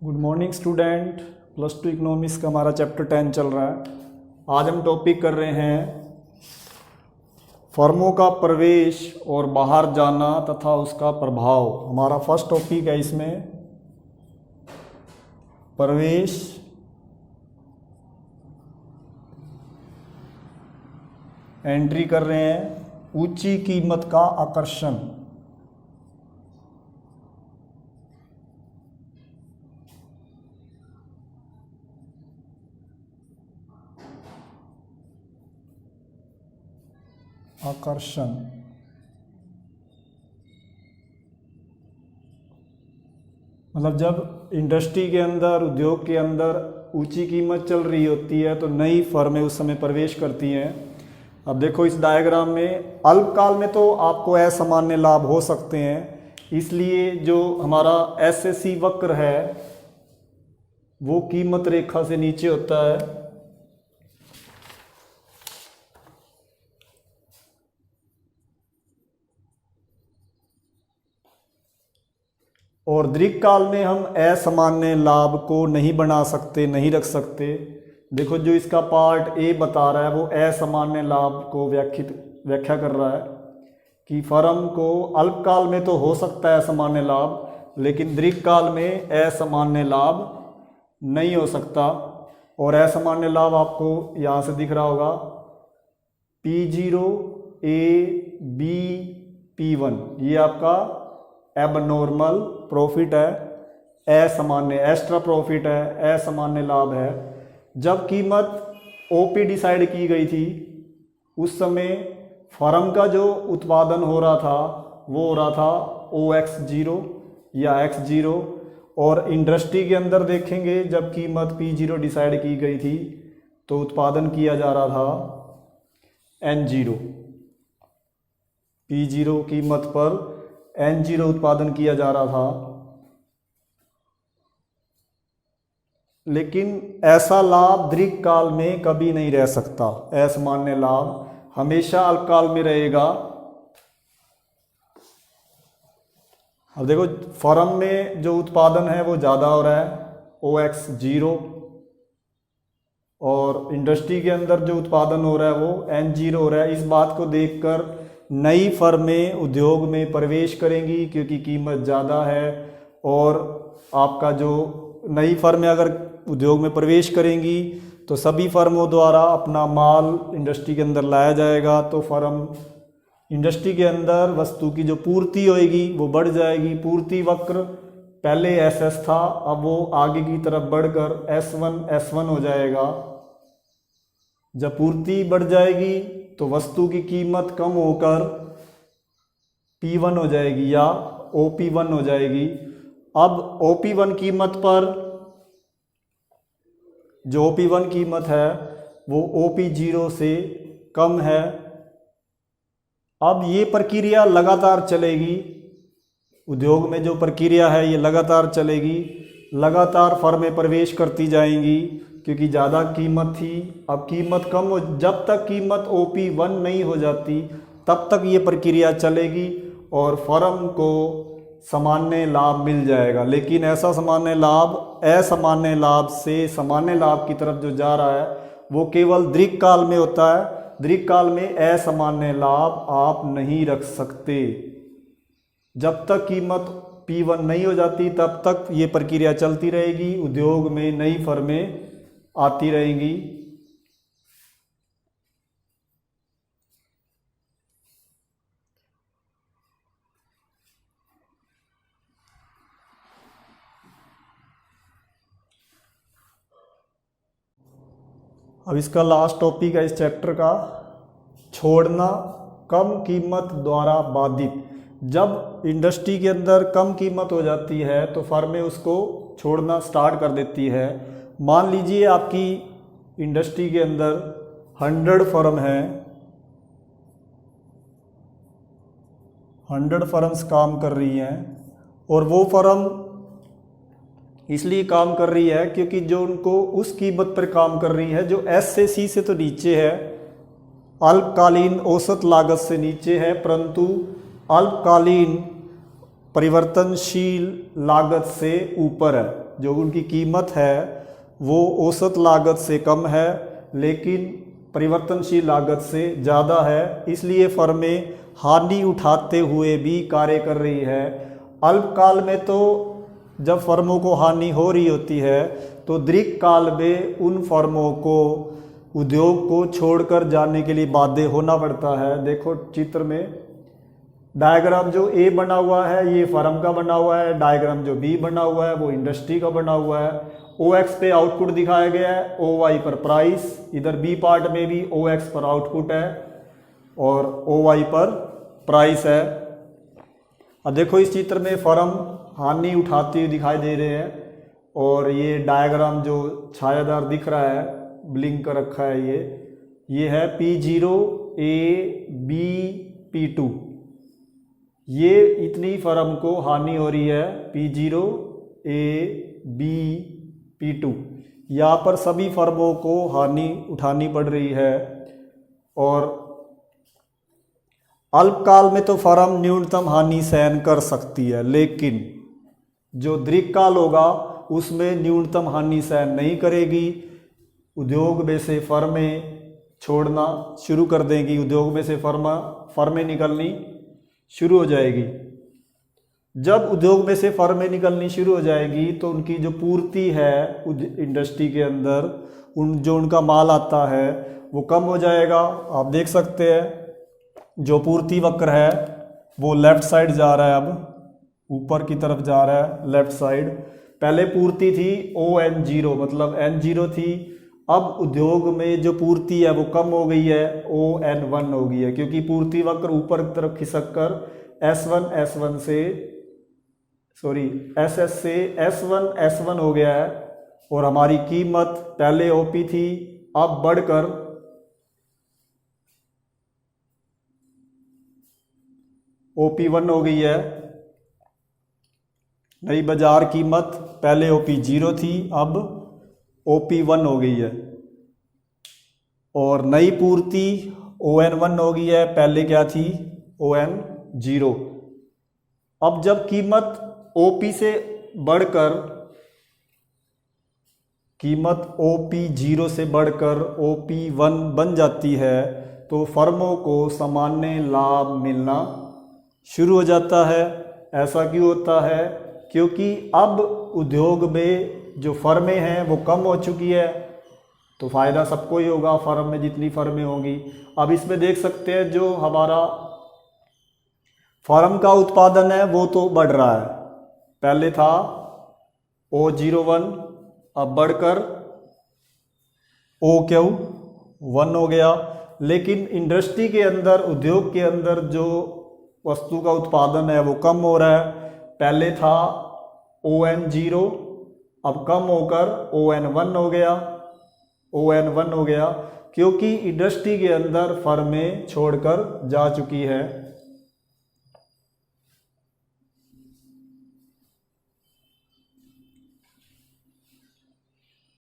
Good morning student. Plus two economics का हमारा chapter 10 चल रहा है। आज हम टॉपिक कर रहे हैं फर्मों का प्रवेश और बाहर जाना तथा उसका प्रभाव। हमारा फर्स्ट टॉपिक है इसमें प्रवेश एंट्री कर रहे हैं ऊंची कीमत का आकर्षण। आकर्षण मतलब जब इंडस्ट्री के अंदर, उद्योग के अंदर ऊंची कीमत चल रही होती है तो नई फर्में उस समय प्रवेश करती हैं। अब देखो इस डायग्राम में अल्पकाल में तो आपको असामान्य लाभ हो सकते हैं, इसलिए जो हमारा एसएससी वक्र है वो कीमत रेखा से नीचे होता है। और दीर्घकाल में हम असामान्य लाभ को नहीं बना सकते, नहीं रख सकते। देखो जो इसका पार्ट ए बता रहा है वो असामान्य लाभ को व्याख्या कर रहा है कि फर्म को अल्पकाल में तो हो सकता है असामान्य लाभ, लेकिन दीर्घकाल में असामान्य लाभ नहीं हो सकता। और असामान्य लाभ आपको यहाँ से दिख रहा होगा P0 A B P1, ये आपका एबनॉर्मल प्रॉफिट है, असामान्य एक्स्ट्रा प्रॉफिट है, असामान्य लाभ है। जब कीमत ओपी डिसाइड की गई थी उस समय फर्म का जो उत्पादन हो रहा था वो हो रहा था OX0 या X0, और इंडस्ट्री के अंदर देखेंगे जब कीमत P0 डिसाइड की गई थी तो उत्पादन किया जा रहा था N0। P0 कीमत पर N0 उत्पादन किया जा रहा था। लेकिन ऐसा लाभ दीर्घकाल में कभी नहीं रह सकता, असामान्य लाभ हमेशा अल्पकाल में रहेगा। अब देखो फर्म में जो उत्पादन है वो ज़्यादा हो रहा है OX0, और इंडस्ट्री के अंदर जो उत्पादन हो रहा है वो N0 हो रहा है। इस बात को देखकर नई फर्में उद्योग में प्रवेश करेंगी क्योंकि कीमत ज़्यादा है, और आपका जो नई फर्में अगर उद्योग में प्रवेश करेंगी तो सभी फर्मों द्वारा अपना माल इंडस्ट्री के अंदर लाया जाएगा, तो फर्म इंडस्ट्री के अंदर वस्तु की जो पूर्ति होएगी वो बढ़ जाएगी। पूर्ति वक्र पहले SS था, अब वो आगे की तरफ बढ़कर S1 हो जाएगा। जब पूर्ति बढ़ जाएगी तो वस्तु की कीमत कम होकर P1 हो जाएगी या OP1 हो जाएगी। अब OP1 कीमत पर जो OP1 कीमत है वो OP0 से कम है। अब ये प्रक्रिया लगातार चलेगी, उद्योग में जो प्रक्रिया है ये लगातार चलेगी, लगातार फर्में प्रवेश करती जाएंगी क्योंकि ज़्यादा कीमत थी, अब कीमत कम हो, जब तक कीमत OP1 नहीं हो जाती तब तक ये प्रक्रिया चलेगी और फर्म को सामान्य लाभ मिल जाएगा। लेकिन ऐसा सामान्य लाभ असामान्य लाभ से सामान्य लाभ की तरफ जो जा रहा है वो केवल दीर्घकाल में होता है। दीर्घकाल में असामान्य लाभ आप नहीं रख सकते। जब तक कीमत P1 नहीं हो जाती तब तक ये प्रक्रिया चलती रहेगी, उद्योग में नई फर्में आती रहेंगी। अब इसका लास्ट टॉपिक है इस चैप्टर का, छोड़ना कम कीमत द्वारा बाधित। जब इंडस्ट्री के अंदर कम कीमत हो जाती है तो फर्में उसको छोड़ना स्टार्ट कर देती है। मान लीजिए आपकी इंडस्ट्री के अंदर 100 फर्म हैं, 100 फर्म्स काम कर रही हैं, और वो फर्म इसलिए काम कर रही है क्योंकि जो उनको उस कीमत पर काम कर रही है जो S से C से तो नीचे है, अल्पकालीन औसत लागत से नीचे है, परंतु अल्पकालीन परिवर्तनशील लागत से ऊपर है। जो उनकी कीमत है वो औसत लागत से कम है लेकिन परिवर्तनशील लागत से ज़्यादा है, इसलिए फर्में हानि उठाते हुए भी कार्य कर रही है। अल्पकाल में तो जब फर्मों को हानि हो रही होती है तो दीर्घकाल में उन फर्मों को उद्योग को छोड़कर जाने के लिए बाध्य होना पड़ता है। देखो चित्र में डायग्राम जो ए बना हुआ है ये फर्म का बना हुआ है, डायग्राम जो बी बना हुआ है वो इंडस्ट्री का बना हुआ है। OX पे आउटपुट दिखाया गया है, OY पर प्राइस, इधर बी पार्ट में भी OX पर आउटपुट है और OY पर प्राइस है। अब देखो इस चित्र में फर्म हानि उठाती हुई दिखाई दे रहे हैं और ये डायग्राम जो छायादार दिख रहा है, ब्लिंक कर रखा है, ये है P0 A B P2। ये इतनी फर्म को हानि हो रही है P0 A B P2। यहाँ पर सभी फर्मों को हानि उठानी पड़ रही है और अल्पकाल में तो फर्म न्यूनतम हानि सहन कर सकती है, लेकिन जो दीर्घकाल होगा उसमें न्यूनतम हानि सहन नहीं करेगी। उद्योग में से फर्में छोड़ना शुरू कर देंगी, उद्योग में से फर्में निकलनी शुरू हो जाएगी। जब उद्योग में से फर्में निकलनी शुरू हो जाएगी तो उनकी जो पूर्ति है इंडस्ट्री के अंदर, जो उनका माल आता है वो कम हो जाएगा। आप देख सकते हैं जो पूर्ति वक्र है वो लेफ़्ट साइड जा रहा है, अब ऊपर की तरफ जा रहा है लेफ़्ट साइड। पहले पूर्ति थी ON0 मतलब N0 थी, अब उद्योग में जो पूर्ति है वो कम हो गई है, ON1 हो गई है, क्योंकि पूर्ति वक्र ऊपर की तरफ खिसक कर SS1 से S1 हो गया है और हमारी कीमत पहले OP थी अब बढ़कर OP1 हो गई है। नई बाजार कीमत पहले OP0 थी अब OP1 हो गई है और नई पूर्ति ON1 हो गई है, पहले क्या थी ON0। अब जब कीमत OP से बढ़कर OP0 से बढ़कर OP1 बन जाती है तो फर्मों को सामान्य लाभ मिलना शुरू हो जाता है। ऐसा क्यों होता है? क्योंकि अब उद्योग में जो फर्में हैं वो कम हो चुकी है तो फ़ायदा सबको ही होगा, फर्म में जितनी फर्में होंगी। अब इसमें देख सकते हैं जो हमारा फर्म का उत्पादन है वो तो बढ़ रहा है, पहले था O01 अब बढ़कर OQ1 हो गया। लेकिन इंडस्ट्री के अंदर, उद्योग के अंदर जो वस्तु का उत्पादन है वो कम हो रहा है, पहले था ON0 अब कम होकर ON1 हो गया, क्योंकि इंडस्ट्री के अंदर फर्में छोड़कर जा चुकी है।